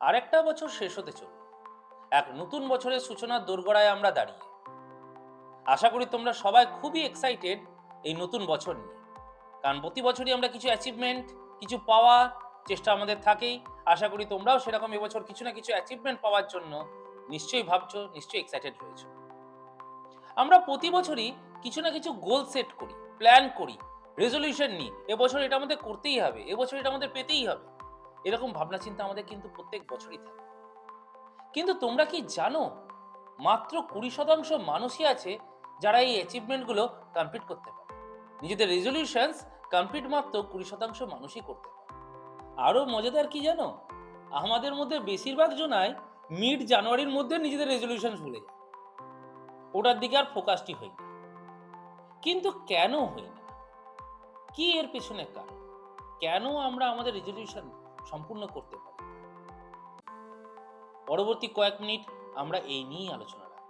আরেকটা বছর শেষ হতে চলল। এক নতুন বছরের সূচনার দোরগোড়ায় আমরা দাঁড়িয়ে। আশা করি তোমরা সবাই খুবই এক্সাইটেড এই নতুন বছর নিয়ে। কারণ প্রতি বছরই আমরা কিছু অ্যাচিভমেন্ট, কিছু পাওয়ার চেষ্টা আমাদের থাকেই। আশা করি তোমরাও সেরকম এবছর কিছু না কিছু অ্যাচিভমেন্ট পাওয়ার জন্য নিশ্চয়ই ভাবছো, নিশ্চয়ই এক্সাইটেড রয়েছো। আমরা প্রতি বছরই কিছু না কিছু গোল সেট করি, প্ল্যান করি, রেজলিউশন নিই। এবছর এটা আমাদের করতেই হবে, এবছর এটা আমাদের পেতেই হবে। এরকম ভাবনা চিন্তা আমাদের কিন্তু প্রত্যেক বছরই থাকে। কিন্তু তোমরা কি জানো, মাত্র 20% মানুষই আছে যারা এই অ্যাচিভমেন্টগুলো কমপ্লিট করতে পারে। নিজেদের রেজলিউশনস কমপ্লিট মাত্র 20% মানুষই করতে পারে। আরো মজাদার কি জানো, আমাদের মধ্যে বেশিরভাগ জনাই মিড জানুয়ারির মধ্যে নিজেদের রেজলিউশন ভুলে যায়, ওটার দিকে আর ফোকাসটি হই না। কিন্তু কেন হই না? কি এর পেছনে কারণ? কেন আমরা আমাদের রেজলিউশন সম্পূর্ণ করতে পারি? পরবর্তী কয়েক মিনিট আমরা এই নিয়েই আলোচনা রাখব,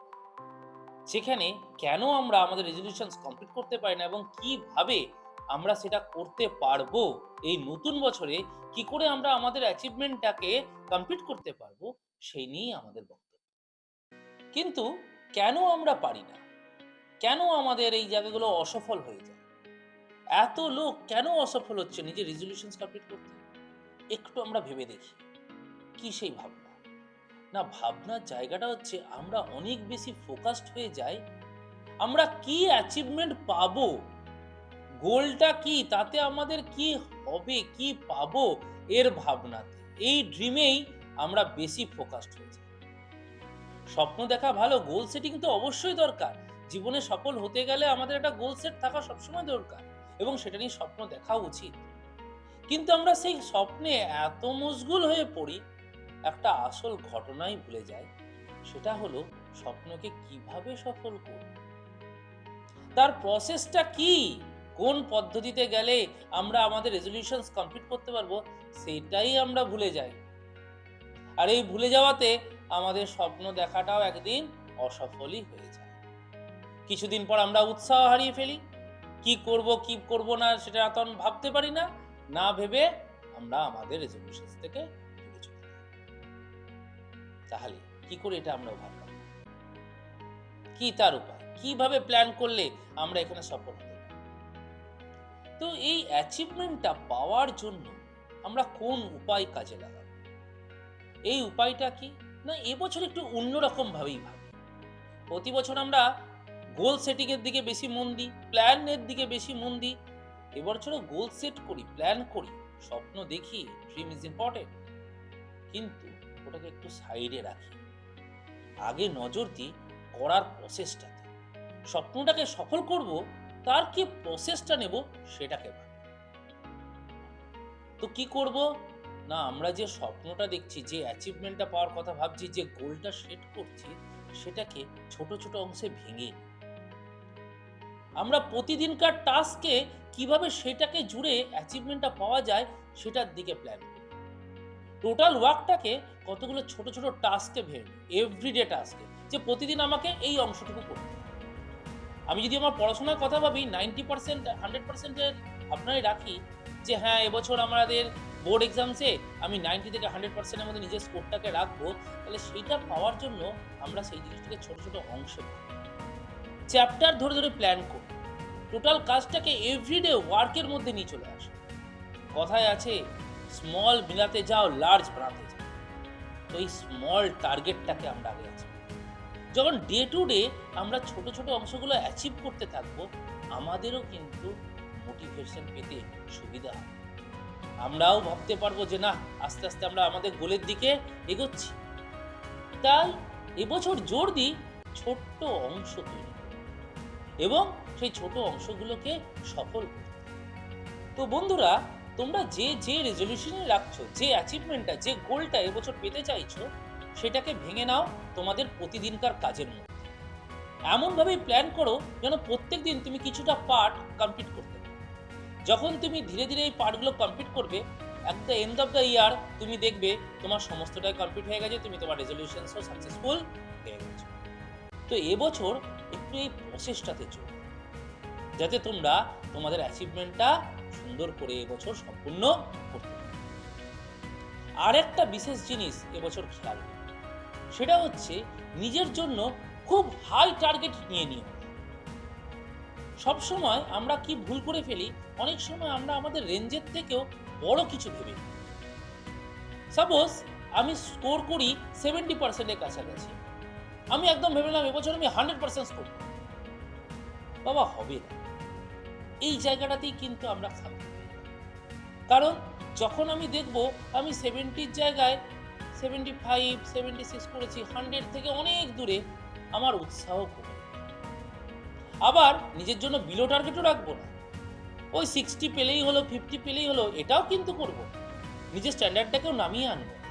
সেখানে কেন আমরা আমাদের রেজলিউশনস কমপ্লিট করতে পারি না এবং কিভাবে আমরা সেটা করতে পারবো। এই নতুন বছরে কি করে আমরা আমাদের অ্যাচিভমেন্টটাকে কমপ্লিট করতে পারবো, সেই নিয়েই আমাদের বক্তব্য। কিন্তু কেন আমরা পারি না? কেন আমাদের এই জায়গাগুলো অসফল হয়ে যায়? এত লোক কেন অসফল হচ্ছে নিজের রেজলিউশনস কমপ্লিট করতে? একটু আমরা ভেবে দেখি কি সেই ভাবনা। না, ভাবনার জায়গাটা হচ্ছে আমরা অনেক বেশি ফোকাসড হয়ে যাই। আমরা কি অ্যাচিভমেন্ট পাবো, গোলটা কি, তাতে আমাদের কি হবে, কি পাবো, এর ভাবনাতে, এই ড্রিমেই আমরা বেশি ফোকাসড হয়ে যাই। স্বপ্ন দেখা ভালো, গোল সেটিং তো অবশ্যই দরকার। জীবনে সফল হতে গেলে আমাদের একটা গোল সেট থাকা সবসময় দরকার এবং সেটা নিয়ে স্বপ্ন দেখা উচিত। কিন্তু আমরা সেই স্বপ্নে এত মশগুল হয়ে পড়ি, একটা আসল ঘটনাই ভুলে যায়। সেটা হলো স্বপ্নকে কিভাবে সফল করব, তার প্রসেসটা কি, কোন পদ্ধতিতে গেলে আমরা আমাদের রেজলিউশনস কমপ্লিট করতে পারবো, সেটাই আমরা ভুলে যাই। আর এই ভুলে যাওয়াতে আমাদের স্বপ্ন দেখাটাও একদিন অসফলই হয়ে যায়। কিছুদিন পর আমরা উৎসাহ হারিয়ে ফেলি, কি করব কি করব না সেটা তখন ভাবতে পারি না, না ভেবে আমরা আমাদের রেজলিউশনস থেকে দূরে চলে যাই। তাহলে কি করে এটা আমরা ভাবলাম, কি তার উপায়, কিভাবে প্ল্যান করলে আমরা এখানে সফল হতে পারি? তো এই অ্যাচিভমেন্টটা পাওয়ার জন্য আমরা কোন উপায় কাজে লাগাবো? এই উপায়টা কি না, এবছর একটু অন্যরকম ভাবেই ভাবি। প্রতি বছর আমরা গোল সেটিং এর দিকে বেশি মন দিই, প্ল্যানের দিকে বেশি মন দিই। এবছরও গোল সেট করি, প্ল্যান করি, স্বপ্ন দেখি, ড্রিম ইজ ইম্পর্টেন্ট, কিন্তু ওটাকে একটু সাইডে রাখি। আগে নজর দিই করার প্রসেসটাতে। স্বপ্নটাকে সফল করব, তার কি প্রসেসটা নেব সেটাকে ভাবি। তো কি করব না, আমরা যে স্বপ্নটা দেখছি, যে অ্যাচিভমেন্টটা পাওয়ার কথা ভাবছি, যে গোলটা সেট করছি, সেটাকে ছোট ছোট অংশে ভেঙে নিই। আমরা প্রতিদিনকার টাস্কে কিভাবে সেটাকে জুড়ে অ্যাচিভমেন্টটা পাওয়া যায় সেটার দিকে প্ল্যান করি। টোটাল ওয়ার্কটাকে কতগুলো ছোট ছোট টাস্কে ভেঙে নিই, এভরিডে টাস্কে, যে প্রতিদিন আমাকে এই অংশটুকু করতে হবে। আমি যদি আমার পড়াশোনার কথা ভাবি, 90% 100% এর ভাবনায় রাখি যে হ্যাঁ, এবছর আমাদের বোর্ড এক্সামসে আমি 90 থেকে 100% এর মধ্যে নিজের স্কোরটাকে রাখবো, তাহলে সেইটা পাওয়ার জন্য আমরা সেই জিনিসটাকে ছোট ছোট অংশে চ্যাপ্টার ধরে ধরে প্ল্যান করি। টোটাল কাজটাকে এভরিডে ওয়ার্কের মধ্যে নিয়ে চলে আসে। কথায় আছে, স্মল মিলাতে যাও লার্জ বানাতে যাও। তো এই স্মল টার্গেটটাকে আমরা আগে আছি, যখন ডে টু ডে আমরা ছোট ছোট অংশগুলো অ্যাচিভ করতে থাকবো, আমাদেরও কিন্তু মোটিভেশন পেতে সুবিধা হবে। আমরাও ভাবতে পারবো যে না, আস্তে আস্তে আমরা আমাদের গোলের দিকে এগোচ্ছি। তাই এবছর জোর দিই ছোট্ট অংশ তৈরি করতে এবং সেই ছোট অংশগুলোকে সফল করতে। তো বন্ধুরা, তোমরা যে যে রেজলিউশনে রাখছো, যে অ্যাচিভমেন্টটা, যে গোলটা এবছর পেতে চাইছো, সেটাকে ভেঙে নাও তোমাদের প্রতিদিনকার কাজের মধ্যে। এমনভাবেই প্ল্যান করো যেন প্রত্যেক দিন তুমি কিছুটা পার্ট কমপ্লিট করতে পারো। যখন তুমি ধীরে ধীরে এই পার্টগুলো কমপ্লিট করবে, at the end of the year তুমি দেখবে তোমার সমস্তটাই কমপ্লিট হয়ে গেছে, তুমি তোমার রেজলিউশনসও সাকসেসফুল হয়ে গেছো। তো এবছর একটু এই প্রসেসটাতে চলো, যাতে তোমরা তোমাদের অ্যাচিভমেন্টটা সুন্দর করে এবছর সম্পূর্ণ করতে পারো। আরেকটা বিশেষ জিনিস এবছর খেয়াল করবে, সেটা হচ্ছে নিজের জন্য খুব হাই টার্গেট নিয়ে নিও। সবসময় আমরা কি ভুল করে ফেলি, অনেক সময় আমরা আমাদের রেঞ্জের থেকেও বড় কিছু ভেবে নিই। সাপোজ আমি স্কোর করি 70% এর কাছাকাছি, আমি একদম ভেবে নিলাম এবছর আমি 100% স্কোর করব। বাবা হবে না, এই জায়গাটাতেই কিন্তু আমরা খারাপ হয়ে যাই। কারণ যখন আমি দেখব আমি 70 জায়গায় 75 76 করেছি, 100 থেকে অনেক দূরে, আমার উৎসাহ কমে যাবে। আবার নিজের জন্য বিলো টার্গেটও রাখবো না, ওই 60 পেলেই হলো, 50 পেলেই হলো, এটাও কিন্তু করব না। নিজের স্ট্যান্ডার্ডটাকেও নামিয়ে আনবো না।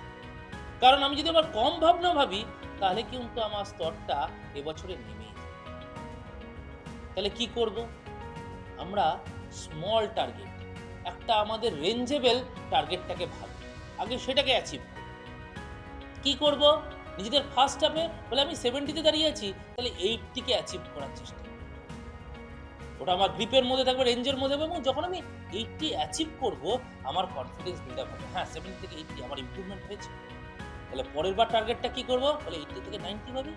কারণ আমি যদি আবার কম ভাবনা ভাবি, তাহলে কিন্তু আমার স্তরটা এবছরে নেমেই যাবে। তাহলে কি করব? আমরা স্মল টার্গেট, একটা আমাদের রেঞ্জেবল টার্গেটটাকে ভাবি, আগে সেটাকে অ্যাচিভ করি। কি করব? নিজেদের ফার্স্ট হাফে বলে আমি 70 তে দাঁড়িয়ে আছি, তাহলে 80 কে অ্যাচিভ করার চেষ্টা করি। ওটা আমার গ্রিপের মধ্যে থাকবে, রেঞ্জের মধ্যে থাকবে, এবং যখন আমি 80 অ্যাচিভ করব, আমার কনফিডেন্স বিল্ড আপ হবে। হ্যাঁ, 70 থেকে 80 আমার ইমপ্রুভমেন্ট হয়েছে। তাহলে পরের বার টার্গেটটা কি করব? বলে 80 থেকে 90 ভাবি।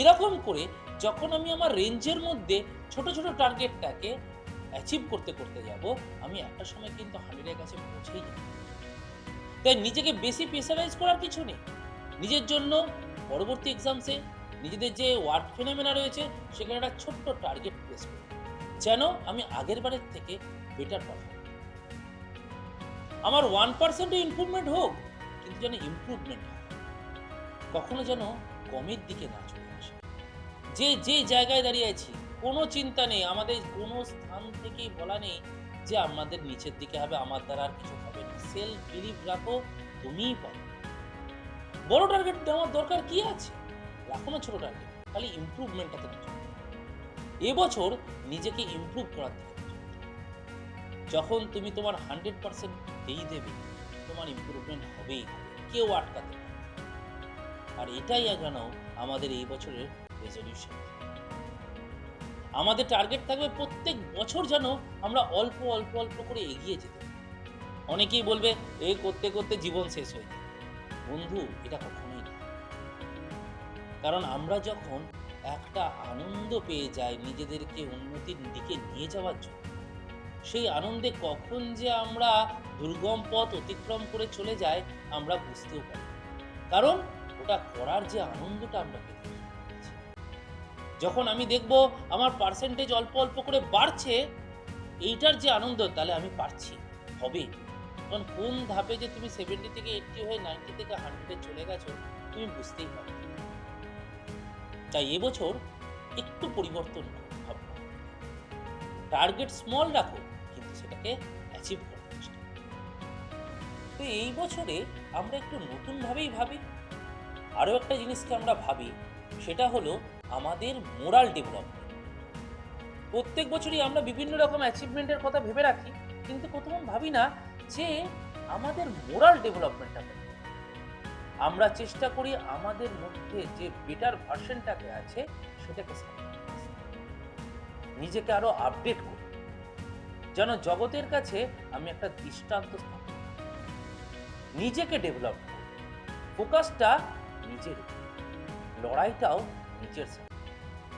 এরকম করে যখন আমি আমার রেঞ্জের মধ্যে ছোট ছোট টার্গেটটাকে অ্যাচিভ করতে করতে যাব, আমি একটা সময় কিন্তু 100 এর কাছে পৌঁছেই যাব। তাই নিজেকে বেশি প্রেসারাইজ করার কিছু নেই। নিজের জন্য পরবর্তী এক্সামসে নিজেদের যে ওয়ার্ক ফেনোমেনা রয়েছে, সেখানে একটা ছোট্ট টার্গেট প্লেস করি, যেন আমি আগের বারের থেকে বেটার পারফর্ম করি। আমার 1% ইমপ্রুভমেন্ট হোক, কিন্তু যেন ইমপ্রুভমেন্ট হয়, কখনো যেন কমের দিকে না চলে আসে। যে যে জায়গায় দাঁড়িয়ে আছি, কোনো চিন্তা নেই, আমাদের কোনো স্থান থেকেই বলা নেই যে আমাদের নিচের দিকে হবে, আমার দ্বারা আর কিছু হবে না। সেলফ বিলিভ রাখো, তুমিই পারো। বড় টার্গেট দেওয়ার দরকার কি আছে? রাখো না ছোট টার্গেট, খালি ইমপ্রুভমেন্টটাতে নজর দাও। এবছর নিজেকে ইমপ্রুভ করার দিকে নজর দাও। যখন তুমি তোমার 100% দিয়ে দেবে, তোমার ইমপ্রুভমেন্ট হবেই হবে, কেউ আটকাতে পারবে না। আর এটাই যেন আমাদের এই বছরের রেজলিউশন। আমাদের টার্গেট থাকবে প্রত্যেক বছর যেন আমরা অল্প অল্প অল্প করে এগিয়ে যেতে পারি। অনেকেই বলবে এই করতে করতে জীবন শেষ হয়ে যাবে। বন্ধু, এটা কখনোই না। কারণ আমরা যখন একটা আনন্দ পেয়ে যাই নিজেদেরকে উন্নতির দিকে নিয়ে যাওয়ার জন্য, সেই আনন্দে কখন যে আমরা দুর্গম পথ অতিক্রম করে চলে যাই, আমরা বুঝতেও পারি না। কারণ ওটা করার যে আনন্দটা আমরা পেতে পারি। যখন আমি দেখব আমার পার্সেন্টেজ অল্প অল্প করে বাড়ছে, এইটার যে আনন্দ, তাহলে আমি পারছি, হবে। কারণ কোন ধাপে যে তুমি 70 থেকে 80 হয়ে 90 থেকে 100 এ চলে গেছো, তুমি বুঝতেই পারবে না। তাই এবছর একটু পরিবর্তন করো ভাবনা। টার্গেট স্মল রাখো, কিন্তু সেটাকে অ্যাচিভ করার চেষ্টা করো। তো এই বছরে আমরা একটু নতুনভাবেই ভাবি। আরও একটা জিনিসকে আমরা ভাবি, সেটা হলো আমাদের মোরাল ডেভেলপমেন্ট। প্রত্যেক বছরই আমরা বিভিন্ন রকম অ্যাচিভমেন্টের কথা ভেবে রাখি, কিন্তু প্রথম ভাবি না যে আমাদের মোরাল ডেভেলপমেন্টটা করি। আমরা চেষ্টা করি আমাদের মধ্যে যে বেটার ভার্সনটাকে আছে, সেটাকে নিজেকে আরো আপডেট করি, যেন জগতের কাছে আমি একটা দৃষ্টান্ত স্থাপন করি। নিজেকে ডেভেলপ করি, ফোকাসটা নিজের উপর, লড়াইটাও নিজের সাথে।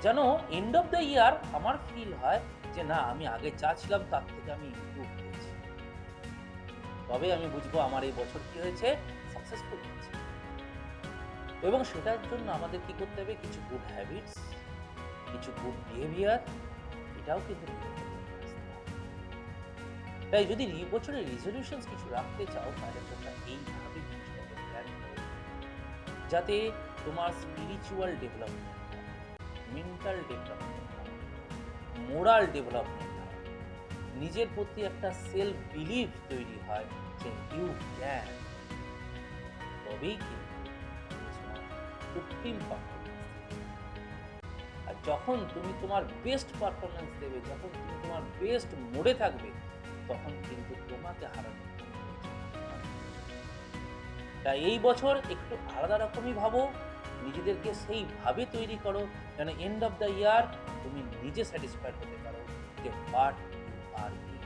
যেন এন্ড অফ দ্য ইয়ার আমার ফিল হয় যে না, আমি আগে যা ছিলাম তার থেকে আমি ইমপ্রুভ করেছি। তবে আমি বুঝবো আমার এই বছর কি হয়েছে, সাকসেসফুল হয়েছে। এবং সেটার জন্য আমাদের কি করতে হবে, কিছু গুড হ্যাবিটস, কিছু গুড বিহেভিয়ার, এটাও কিন্তু নিজেদের মধ্যে আসতে হবে। তাই যদি এই বছরের রেজলিউশনস কিছু রাখতে চাও, তাহলে তোমরা এইভাবে জিনিসটাকে প্ল্যান করো, যাতে তোমার spiritual development, mental development, moral development হয়, নিজের প্রতি একটা সেলফ বিলিভ তৈরি হয় যে ইউ ক্যান। তবেই কিন্তু সুপ্রিম পারফরমেন্স। আর যখন তুমি তোমার বেস্ট পারফরমেন্স দেবে, যখন তুমি তোমার বেস্ট মোডে থাকবে, তখন কিন্তু তোমাকে হারানো। তাই এই বছর একটু আলাদা রকমই ভাবো, নিজেদেরকে সেইভাবে তৈরি করো যেন এন্ড অফ দ্য ইয়ার তুমি নিজে স্যাটিসফাইড হতে পারো যে what you are being.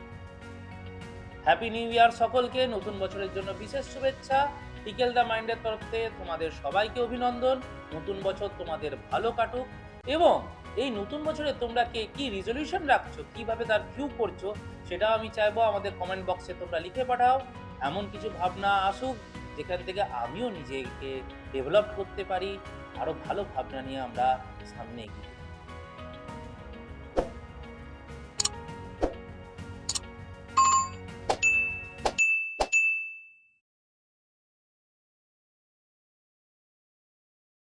Happy new year সকলকে, নতুন বছরের জন্য বিশেষ শুভেচ্ছা। টিকেল দ্য মাইন্ডের তরফ থেকে তোমাদের সবাইকে অভিনন্দন। নতুন বছর তোমাদের ভালো কাটুক এবং এই নতুন বছরে তোমরা কে কি রেজলিউশন রাখছো, কিভাবে তার ভিউ করছো, সেটাও আমি চাইবো আমাদের কমেন্ট বক্সে তোমরা লিখে পাঠাও। এমন কিছু ভাবনা আসুক যেখান থেকে আমিও নিজেকে ডেভেলপ করতে পারি, আরো ভালো ভাবনা নিয়ে আমরা সামনে এগিয়ে